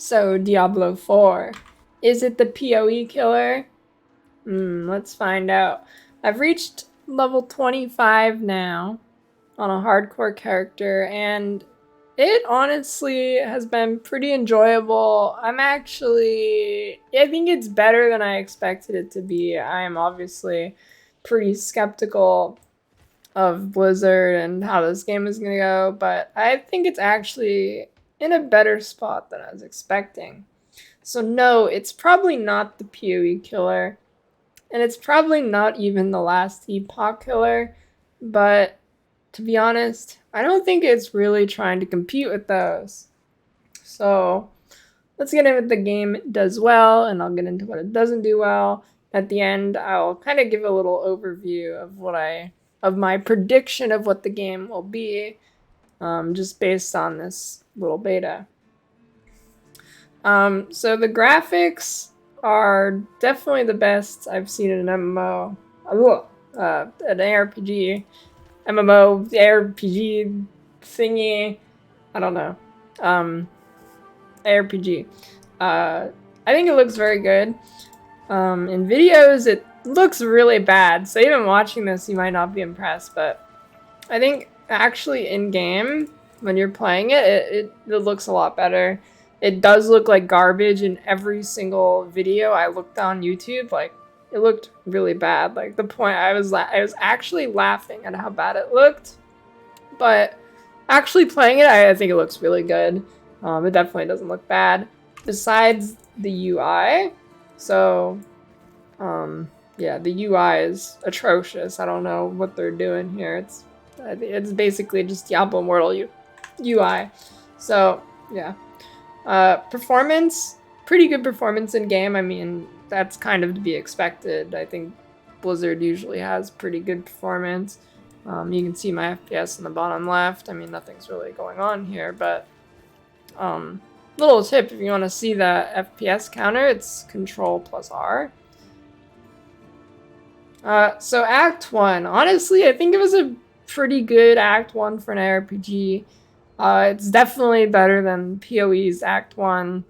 So, Diablo 4. Is it the PoE killer? Let's find out. I've reached level 25 now on a hardcore character, and it honestly has been pretty enjoyable. I think it's better than I expected it to be. I am obviously pretty skeptical of Blizzard and how this game is going to go, but I think it's actually in a better spot than I was expecting. So no, it's probably not the PoE killer, and it's probably not even the last Epoch killer, but to be honest, I don't think it's really trying to compete with those. So let's get into what the game does well, and I'll get into what it doesn't do well. At the end, I'll kind of give a little overview of my prediction of what the game will be, just based on this little beta. So the graphics are definitely the best I've seen in an MMO. An ARPG. MMO, ARPG thingy. I don't know. ARPG. I think it looks very good. In videos, it looks really bad. So even watching this, you might not be impressed. But I think actually in-game, when you're playing it, it looks a lot better. It does look like garbage in every single video I looked on YouTube. Like, it looked really bad. Like, the point I was actually laughing at how bad it looked. But actually playing it, I think it looks really good. It definitely doesn't look bad. Besides the UI, so, yeah, the UI is atrocious. I don't know what they're doing here. It's basically just Diablo Immortal UI. So, yeah. Performance, pretty good performance in game. I mean, that's kind of to be expected. I think Blizzard usually has pretty good performance. You can see my FPS in the bottom left. I mean, nothing's really going on here, but little tip, if you want to see the FPS counter, it's Control plus R. So Act 1, honestly, I think it was a pretty good Act 1 for an ARPG. It's definitely better than PoE's Act 1.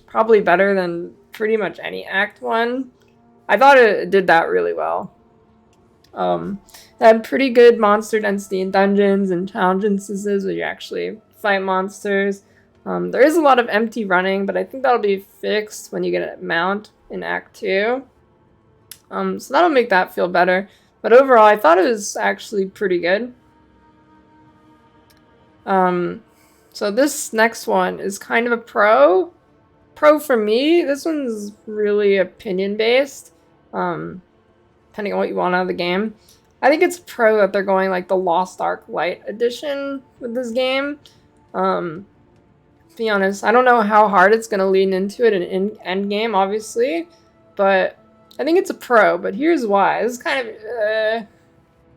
Probably better than pretty much any Act 1. I thought it did that really well. It had pretty good monster density in dungeons and challenge instances where you actually fight monsters. There is a lot of empty running, but I think that'll be fixed when you get a mount in Act 2. So that'll make that feel better. But overall, I thought it was actually pretty good. So this next one is kind of a pro. Pro for me, this one's really opinion-based, depending on what you want out of the game. I think it's pro that they're going like the Lost Ark Lite edition with this game. To be honest, I don't know how hard it's going to lean into it in end game, obviously, but I think it's a pro. But here's why. This is kind of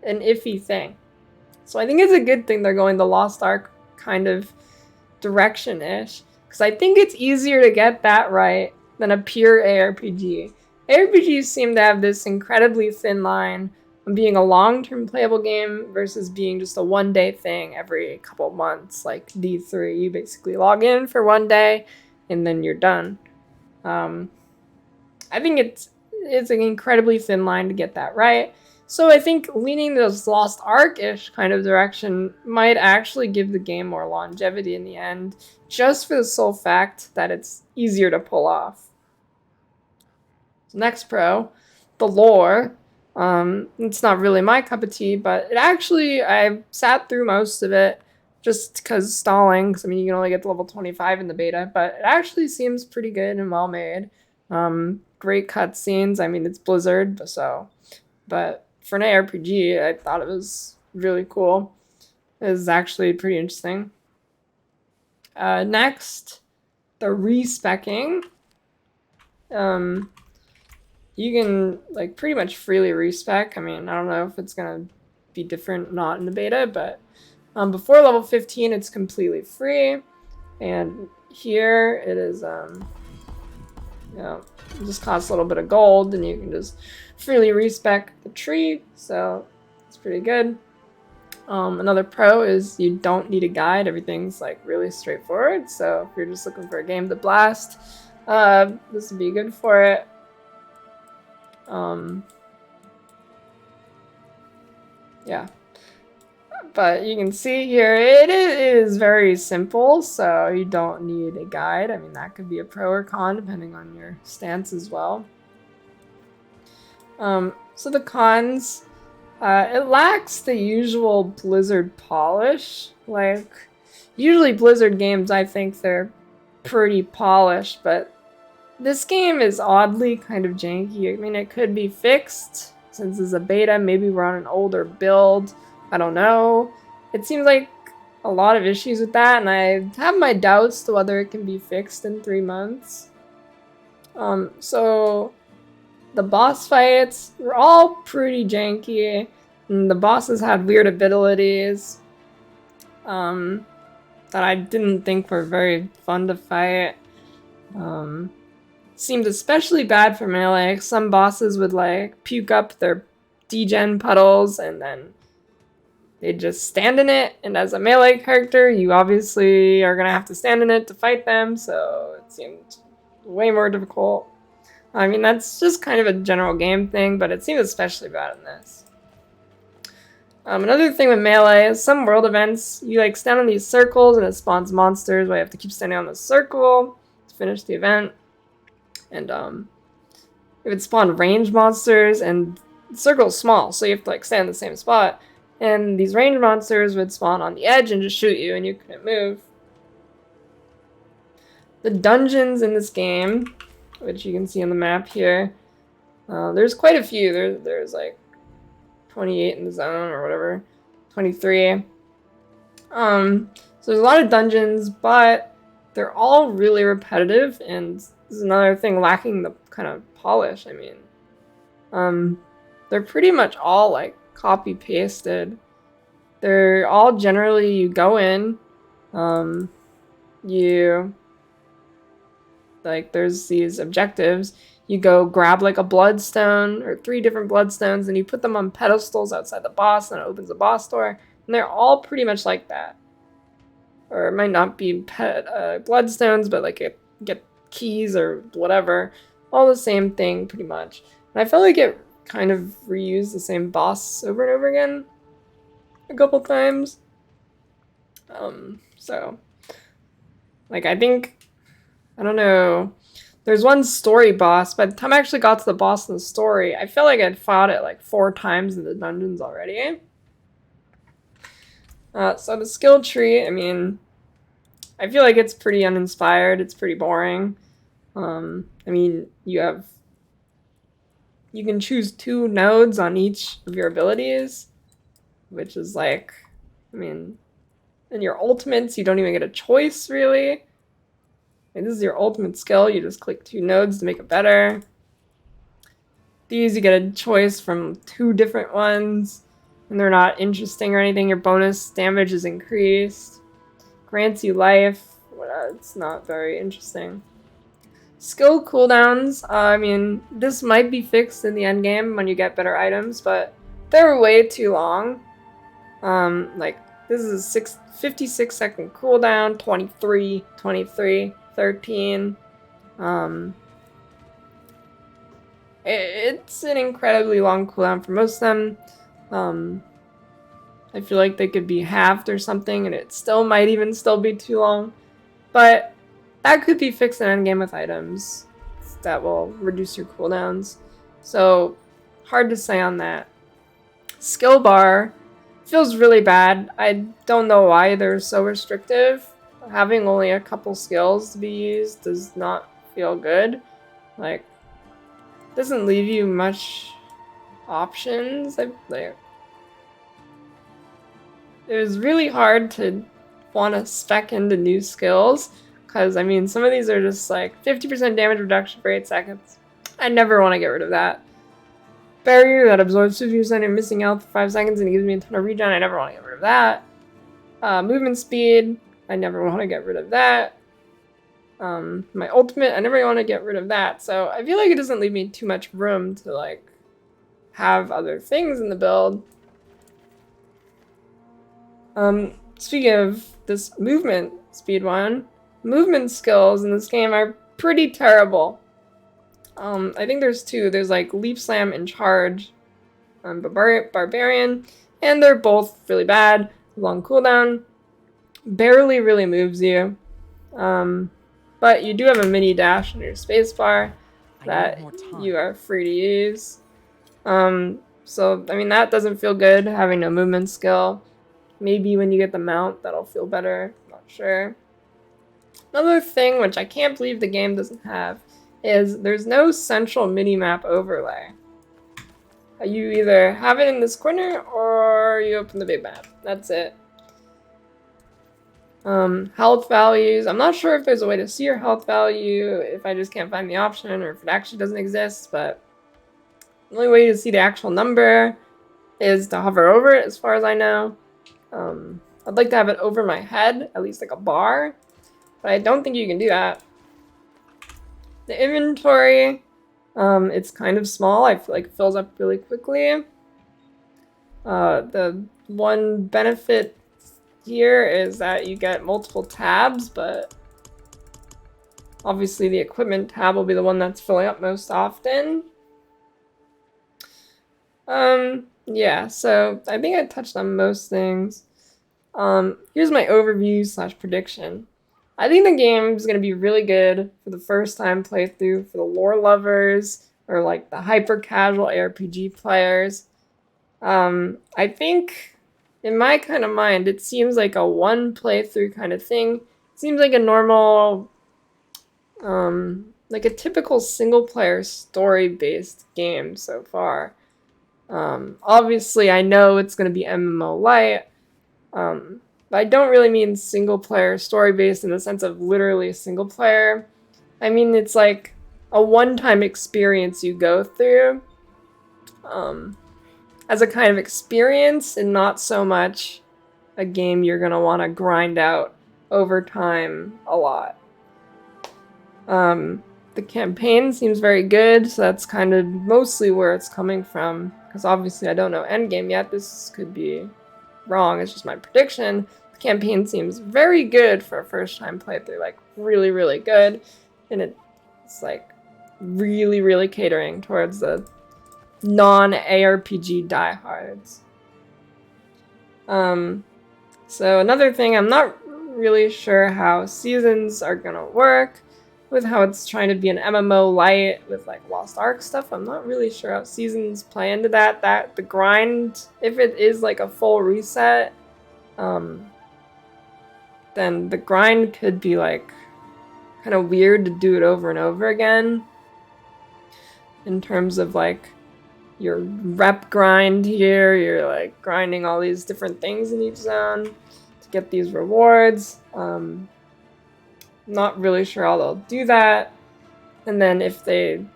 an iffy thing. So I think it's a good thing they're going the Lost Ark kind of direction-ish, because I think it's easier to get that right than a pure ARPG. ARPGs seem to have this incredibly thin line of being a long-term playable game versus being just a one-day thing every couple months, like D3. You basically log in for one day, and then you're done. I think it's an incredibly thin line to get that right. So I think leaning this Lost Ark-ish kind of direction might actually give the game more longevity in the end, just for the sole fact that it's easier to pull off. So next pro, the lore. It's not really my cup of tea, but I sat through most of it just because stalling, because I mean, you can only get to level 25 in the beta, but it actually seems pretty good and well made. Great cutscenes. I mean, it's Blizzard, but for an ARPG, I thought it was really cool. It was actually pretty interesting. Next, the Respeccing. You can like pretty much freely respec. I mean, I don't know if it's gonna be different not in the beta, but before level 15, it's completely free. And here it is, it just costs a little bit of gold, and you can just freely respec the tree, so it's pretty good. Another pro is you don't need a guide. Everything's like really straightforward. So if you're just looking for a game to blast, this would be good for it. Yeah. But you can see here, it is very simple, so you don't need a guide. I mean, that could be a pro or con, depending on your stance as well. So the cons, it lacks the usual Blizzard polish. Like, usually Blizzard games, I think they're pretty polished, but this game is oddly kind of janky. I mean, it could be fixed, since it's a beta. Maybe we're on an older build. I don't know. It seems like a lot of issues with that, and I have my doubts to whether it can be fixed in 3 months. So the boss fights were all pretty janky, and the bosses had weird abilities that I didn't think were very fun to fight. Seemed especially bad for melee. Some bosses would like puke up their degen puddles and then they'd just stand in it, and as a melee character you obviously are gonna have to stand in it to fight them, so it seemed way more difficult. I mean, that's just kind of a general game thing, but it seemed especially bad in this. Another thing with melee is some world events, you like stand on these circles and it spawns monsters where you have to keep standing on the circle to finish the event. And it would spawn range monsters, and the circle's small, so you have to like stand in the same spot. And these range monsters would spawn on the edge and just shoot you, and you couldn't move. The dungeons in this game, which you can see on the map here, there's quite a few. There's like 28 in the zone or whatever, 23. So there's a lot of dungeons, but they're all really repetitive, and this is another thing lacking the kind of polish. I mean, they're pretty much all like copy pasted. They're all generally, you go in, you like, there's these objectives. You go grab like a bloodstone or 3 different bloodstones, and you put them on pedestals outside the boss, and it opens the boss door. And they're all pretty much like that. Or it might not be bloodstones, but like it get keys or whatever. All the same thing, pretty much. And I felt like it kind of reused the same boss over and over again a couple times. So, like, I think, I don't know, there's one story boss. By the time I actually got to the boss in the story, I felt like I'd fought it like 4 times in the dungeons already. So the skill tree, I mean, I feel like it's pretty uninspired. It's pretty boring. I mean, you can choose 2 nodes on each of your abilities, which is like, I mean, in your ultimates, you don't even get a choice, really. And this is your ultimate skill. You just click 2 nodes to make it better. These, you get a choice from 2 different ones, and they're not interesting or anything. Your bonus damage is increased. Grants you life. It's not very interesting. Skill cooldowns. I mean, this might be fixed in the end game when you get better items, but they're way too long. Like, this is a 56-second cooldown, 23, 23, 13. It's an incredibly long cooldown for most of them. I feel like they could be halved or something, and it still might even still be too long. But that could be fixed in endgame with items that will reduce your cooldowns. So, hard to say on that. Skill bar feels really bad. I don't know why they're so restrictive. Having only a couple skills to be used does not feel good. Like, doesn't leave you much options. It was really hard to want to spec into new skills, because I mean, some of these are just like 50% damage reduction for 8 seconds. I never want to get rid of that. Barrier that absorbs 50% of missing health for 5 seconds and it gives me a ton of regen. I never want to get rid of that. Movement speed, I never want to get rid of that. My ultimate, I never want to get rid of that. So I feel like it doesn't leave me too much room to like have other things in the build. Speaking of this movement speed one, movement skills in this game are pretty terrible. I think there's two. There's like Leap Slam and Charge on Barbarian, and they're both really bad. Long cooldown, barely really moves you. But you do have a mini dash in your spacebar that you are free to use. So, I mean, that doesn't feel good, having no movement skill. Maybe when you get the mount, that'll feel better. Not sure. Another thing, which I can't believe the game doesn't have, is there's no central minimap overlay. You either have it in this corner, or you open the big map. That's it. Health values. I'm not sure if there's a way to see your health value, if I just can't find the option, or if it actually doesn't exist, but the only way to see the actual number is to hover over it, as far as I know. I'd like to have it over my head, at least like a bar, but I don't think you can do that. The inventory, it's kind of small. I feel like it fills up really quickly. The one benefit here is that you get multiple tabs, but obviously the equipment tab will be the one that's filling up most often. Yeah, so I think I touched on most things. Here's my overview / prediction. I think the game is going to be really good for the first time playthrough for the lore lovers or like the hyper casual ARPG players. I think in my kind of mind, it seems like a one playthrough kind of thing. It seems like a normal, like a typical single player story based game so far. Obviously I know it's going to be MMO Lite, but I don't really mean single player story based in the sense of literally single player. I mean, it's like a one-time experience you go through, as a kind of experience, and not so much a game you're going to want to grind out over time a lot. The campaign seems very good, so that's kind of mostly where it's coming from, because obviously I don't know endgame yet. This could be wrong, it's just my prediction. The campaign seems very good for a first time playthrough, like really, really good, and it's like really, really catering towards the non-ARPG diehards. So another thing, I'm not really sure how seasons are gonna work with how it's trying to be an MMO Lite with like Lost Ark stuff. I'm not really sure how seasons play into that. That the grind, if it is like a full reset, then the grind could be like kind of weird to do it over and over again in terms of like your rep grind here. You're like grinding all these different things in each zone to get these rewards. Not really sure how they'll do that. And then if they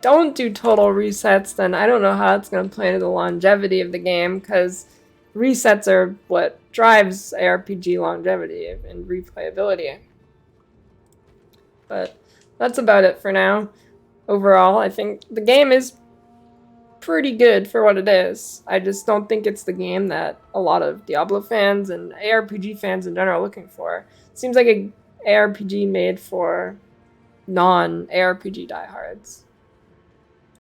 don't do total resets, then I don't know how it's going to play into the longevity of the game, because resets are what drives ARPG longevity and replayability. But that's about it for now. Overall, I think the game is pretty good for what it is. I just don't think it's the game that a lot of Diablo fans and ARPG fans in general are looking for. It seems like a ARPG made for non-ARPG diehards.